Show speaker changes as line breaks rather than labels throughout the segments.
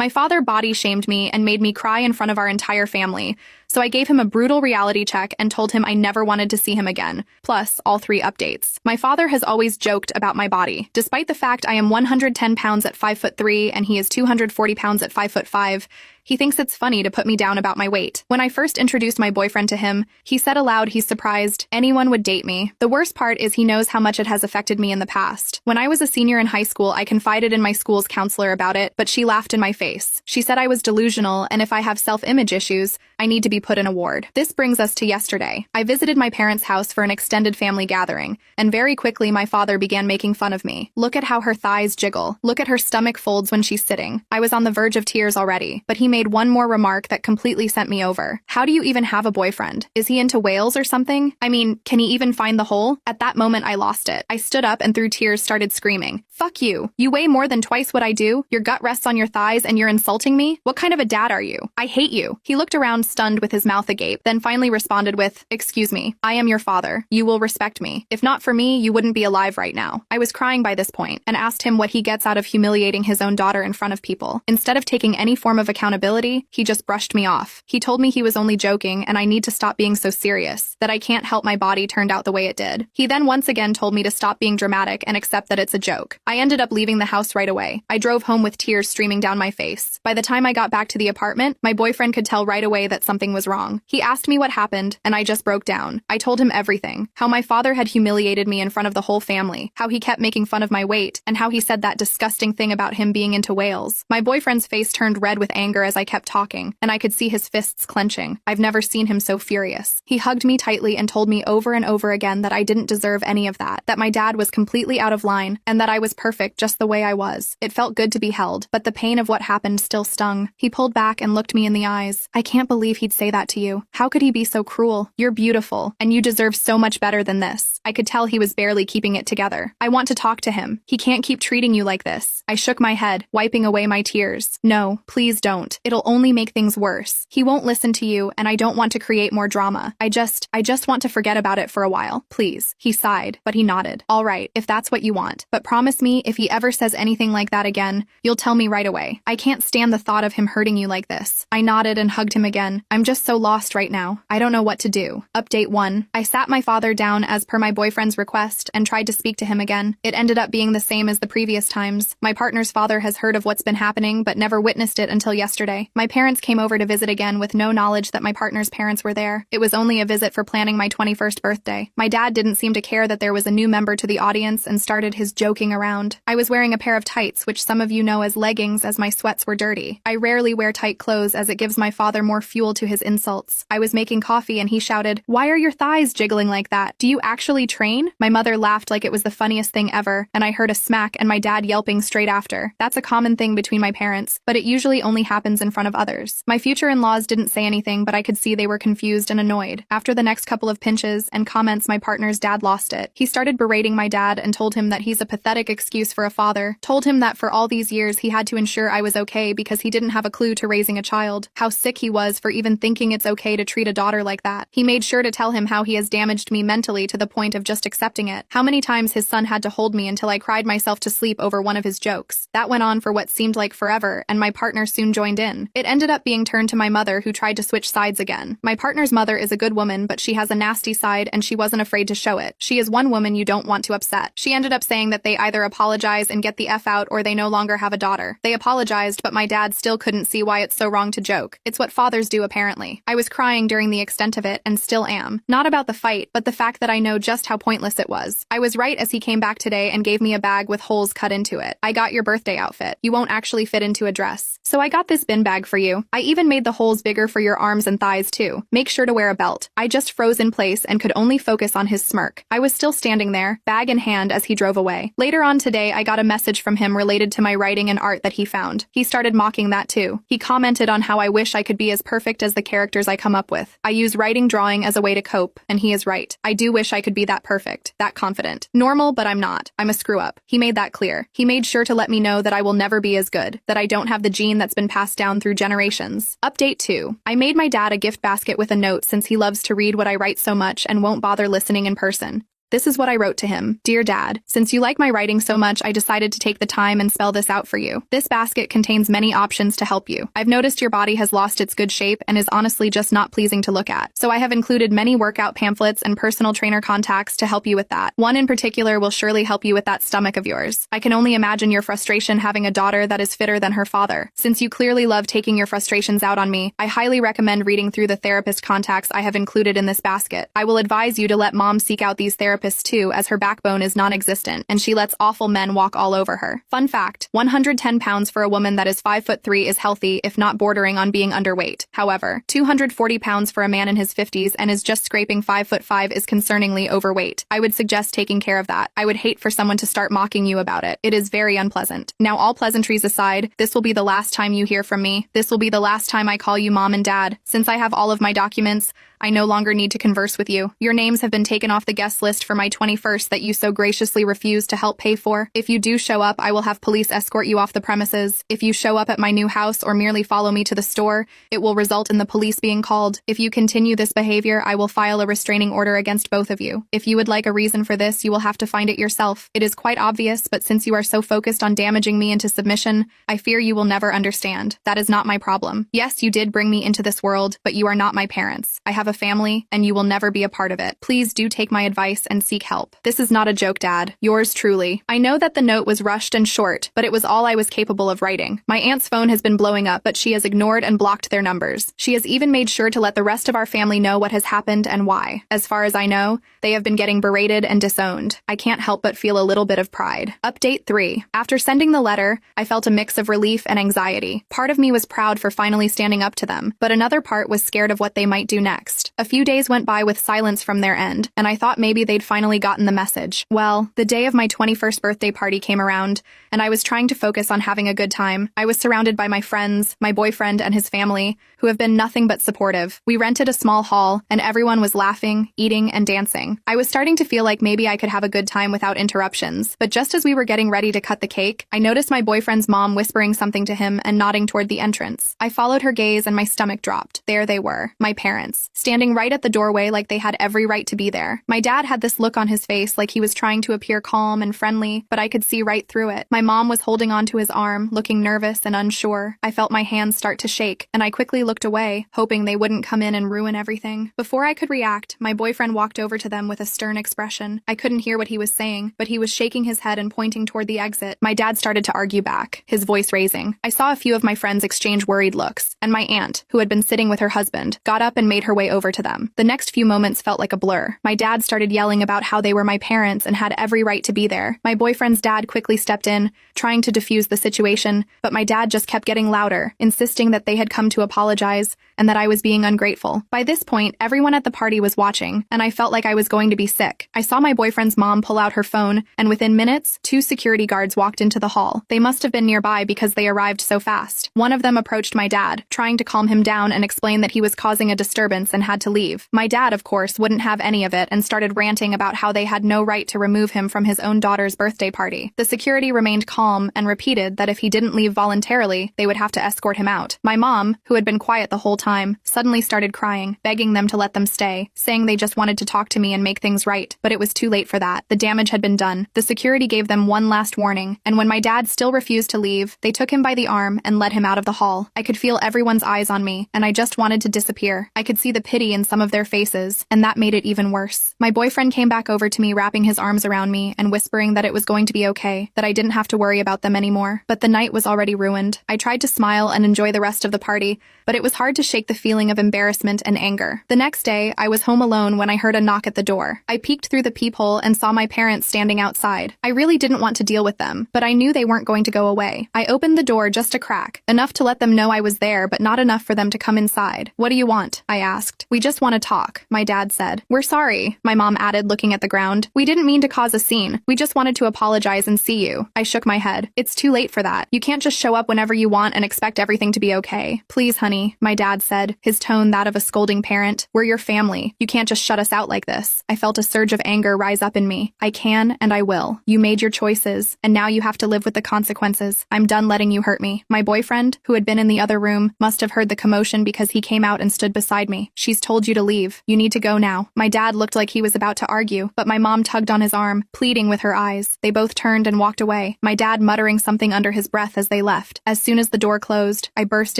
My father body shamed me and made me cry in front of our entire family, so I gave him a brutal reality check and told him I never wanted to see him again, plus all 3 updates. My father has always joked about my body. Despite the fact I am 110 pounds at 5'3" and he is 240 pounds at 5'5", he thinks it's funny to put me down about my weight. When I first introduced my boyfriend to him, he said aloud he's surprised anyone would date me. The worst part is he knows how much it has affected me in the past. When I was a senior in high school, I confided in my school's counselor about it, but she laughed in my face. She said I was delusional, and if I have self-image issues, I need to be put in a ward. This brings us to yesterday. I visited my parents' house for an extended family gathering, and very quickly my father began making fun of me. Look at how her thighs jiggle. Look at her stomach folds when she's sitting. I was on the verge of tears already, but he made one more remark that completely sent me over. How do you even have a boyfriend? Is he into whales or something? I mean, can he even find the hole? At that moment, I lost it. I stood up and through tears started screaming. Fuck you. You weigh more than twice what I do. Your gut rests on your thighs and you're insulting me? What kind of a dad are you? I hate you. He looked around stunned with his mouth agape, then finally responded with, excuse me, I am your father. You will respect me. If not for me, you wouldn't be alive right now. I was crying by this point and asked him what he gets out of humiliating his own daughter in front of people. Instead of taking any form of accountability, he just brushed me off. He told me he was only joking and I need to stop being so serious, that I can't help my body turned out the way it did. He then once again told me to stop being dramatic and accept that it's a joke. I ended up leaving the house right away. I drove home with tears streaming down my face. By the time I got back to the apartment, my boyfriend could tell right away that something was wrong. He asked me what happened, and I just broke down. I told him everything. How my father had humiliated me in front of the whole family, how he kept making fun of my weight, and how he said that disgusting thing about him being into whales. My boyfriend's face turned red with anger as I kept talking, and I could see his fists clenching. I've never seen him so furious. He hugged me tightly and told me over and over again that I didn't deserve any of that my dad was completely out of line, and that I was perfect just the way I was. It felt good to be held, but the pain of what happened still stung. He pulled back and looked me in the eyes. I can't believe he'd say that to you. How could he be so cruel? You're beautiful, and you deserve so much better than this. I could tell he was barely keeping it together. I want to talk to him. He can't keep treating you like this. I shook my head, wiping away my tears. No, please don't. It'll only make things worse. He won't listen to you, and I don't want to create more drama. I just want to forget about it for a while. Please. He sighed, but he nodded. All right, if that's what you want. But promise me, if he ever says anything like that again, you'll tell me right away. I can't stand the thought of him hurting you like this. I nodded and hugged him again. I'm just so lost right now. I don't know what to do. Update 1. I sat my father down as per my boyfriend's request and tried to speak to him again. It ended up being the same as the previous times. My partner's father has heard of what's been happening but never witnessed it until yesterday. My parents came over to visit again with no knowledge that my partner's parents were there. It was only a visit for planning my 21st birthday. My dad didn't seem to care that there was a new member to the audience and started his joking around. I was wearing a pair of tights, which some of you know as leggings, as my sweats were dirty. I rarely wear tight clothes as it gives my father more fuel to his insults. I was making coffee and he shouted, "Why are your thighs jiggling like that? Do you actually train?" My mother laughed like it was the funniest thing ever, and I heard a smack and my dad yelping straight after. That's a common thing between my parents, but it usually only happens in front of others. My future in-laws didn't say anything, but I could see they were confused and annoyed. After the next couple of pinches and comments, my partner's dad lost it. He started berating my dad and told him that he's a pathetic excuse for a father. Told him that for all these years he had to ensure I was okay because he didn't have a clue to raising a child. How sick he was for even thinking it's okay to treat a daughter like that. He made sure to tell him how he has damaged me mentally to the point of just accepting it. How many times his son had to hold me until I cried myself to sleep over one of his jokes. That went on for what seemed like forever, and my partner soon joined in. It ended up being turned to my mother, who tried to switch sides again. My partner's mother is a good woman, but she has a nasty side and she wasn't afraid to show it. She is one woman you don't want to upset. She ended up saying that they either apologize and get the F out or they no longer have a daughter. They apologized, but my dad still couldn't see why it's so wrong to joke. It's what fathers do apparently. I was crying during the extent of it and still am. Not about the fight, but the fact that I know just how pointless it was. I was right as he came back today and gave me a bag with holes cut into it. I got your birthday outfit. You won't actually fit into a dress. So I got this bin bag for you. I even made the holes bigger for your arms and thighs too. Make sure to wear a belt. I just froze in place and could only focus on his smirk. I was still standing there, bag in hand, as he drove away. Later on today, I got a message from him related to my writing and art that he found. He started mocking that too. He commented on how I wish I could be as perfect as the characters I come up with. I use writing drawing as a way to cope, and he is right. I do wish I could be that perfect, that confident. Normal, but I'm not. I'm a screw up. He made that clear. He made sure to let me know that I will never be as good, that I don't have the gene that's been passed down through generations. Update 2. I made my dad a gift basket with a note since he loves to read what I write so much and won't bother listening in person. This is what I wrote to him. Dear Dad, since you like my writing so much, I decided to take the time and spell this out for you. This basket contains many options to help you. I've noticed your body has lost its good shape and is honestly just not pleasing to look at. So I have included many workout pamphlets and personal trainer contacts to help you with that. One in particular will surely help you with that stomach of yours. I can only imagine your frustration having a daughter that is fitter than her father. Since you clearly love taking your frustrations out on me, I highly recommend reading through the therapist contacts I have included in this basket. I will advise you to let mom seek out these therapists too, as her backbone is non-existent and she lets awful men walk all over her. Fun fact, 110 pounds for a woman that is 5'3" is healthy, if not bordering on being underweight. However, 240 pounds for a man in his 50s and is just scraping 5'5" is concerningly overweight. I would suggest taking care of that. I would hate for someone to start mocking you about it. It is very unpleasant. Now, all pleasantries aside, this will be the last time you hear from me. This will be the last time I call you mom and dad. Since I have all of my documents, I no longer need to converse with you. Your names have been taken off the guest list for my 21st that you so graciously refused to help pay for. If you do show up, I will have police escort you off the premises. If you show up at my new house or merely follow me to the store, it will result in the police being called. If you continue this behavior, I will file a restraining order against both of you. If you would like a reason for this, you will have to find it yourself. It is quite obvious, but since you are so focused on damaging me into submission, I fear you will never understand. That is not my problem. Yes, you did bring me into this world, but you are not my parents. I have a family, and you will never be a part of it. Please do take my advice and seek help. This is not a joke, Dad. Yours truly. I know that the note was rushed and short, but it was all I was capable of writing. My aunt's phone has been blowing up, but she has ignored and blocked their numbers. She has even made sure to let the rest of our family know what has happened and why. As far as I know, they have been getting berated and disowned. I can't help but feel a little bit of pride. Update 3. After sending the letter, I felt a mix of relief and anxiety. Part of me was proud for finally standing up to them, but another part was scared of what they might do next. A few days went by with silence from their end, and I thought maybe they'd finally gotten the message. Well, the day of my 21st birthday party came around, and I was trying to focus on having a good time. I was surrounded by my friends, my boyfriend and his family, who have been nothing but supportive. We rented a small hall, and everyone was laughing, eating, and dancing. I was starting to feel like maybe I could have a good time without interruptions, but just as we were getting ready to cut the cake, I noticed my boyfriend's mom whispering something to him and nodding toward the entrance. I followed her gaze and my stomach dropped. There they were, my parents, standing right at the doorway like they had every right to be there. My dad had this look on his face like he was trying to appear calm and friendly, but I could see right through it. My mom was holding onto his arm, looking nervous and unsure. I felt my hands start to shake, and I quickly looked away, hoping they wouldn't come in and ruin everything. Before I could react, my boyfriend walked over to them with a stern expression. I couldn't hear what he was saying, but he was shaking his head and pointing toward the exit. My dad started to argue back, his voice raising. I saw a few of my friends exchange worried looks, and my aunt, who had been sitting with her husband, got up and made her way over to them. The next few moments felt like a blur. My dad started yelling about how they were my parents and had every right to be there. My boyfriend's dad quickly stepped in, trying to defuse the situation, but my dad just kept getting louder, insisting that they had come to apologize and that I was being ungrateful. By this point, everyone at the party was watching, and I felt like I was going to be sick. I saw my boyfriend's mom pull out her phone, and within minutes, 2 security guards walked into the hall. They must have been nearby because they arrived so fast. One of them approached my dad, trying to calm him down and explain that he was causing a disturbance and had to leave. My dad, of course, wouldn't have any of it and started ranting about how they had no right to remove him from his own daughter's birthday party. The security remained calm and repeated that if he didn't leave voluntarily, they would have to escort him out. My mom, who had been quiet the whole time, suddenly started crying, begging them to let them stay, saying they just wanted to talk to me and make things right. But it was too late for that. The damage had been done. The security gave them one last warning, and when my dad still refused to leave, they took him by the arm and led him out of the hall. I could feel everyone's eyes on me, and I just wanted to disappear. I could see the pity in some of their faces, and that made it even worse. My boyfriend came back over to me, wrapping his arms around me and whispering that it was going to be okay, that I didn't have to worry about them anymore. But the night was already ruined. I tried to smile and enjoy the rest of the party, but it was hard to shake the feeling of embarrassment and anger. The next day, I was home alone when I heard a knock at the door. I peeked through the peephole and saw my parents standing outside. I really didn't want to deal with them, but I knew they weren't going to go away. I opened the door just a crack, enough to let them know I was there, but not enough for them to come inside. "What do you want?" I asked. "We just want to talk," my dad said. "We're sorry," my mom added, looking at the ground. "We didn't mean to cause a scene. We just wanted to apologize and see you." I shook my head. "It's too late for that. You can't just show up whenever you want and expect everything to be okay." "Please, honey," my dad said, his tone that of a scolding parent. "We're your family. You can't just shut us out like this." I felt a surge of anger rise up in me. "I can and I will. You made your choices, and now you have to live with the consequences. I'm done letting you hurt me." My boyfriend, who had been in the other room, must have heard the commotion because he came out and stood beside me. "She's She's told you to leave. You need to go now. My dad looked like he was about to argue, but my mom tugged on his arm, pleading with her eyes. They both turned and walked away, my dad muttering something under his breath as they left. As soon as the door closed, I burst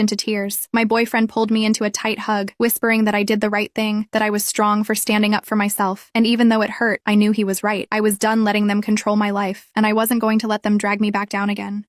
into tears. My boyfriend pulled me into a tight hug, whispering that I did the right thing, that I was strong for standing up for myself. And even though it hurt, I knew he was right. I was done letting them control my life, and I wasn't going to let them drag me back down again.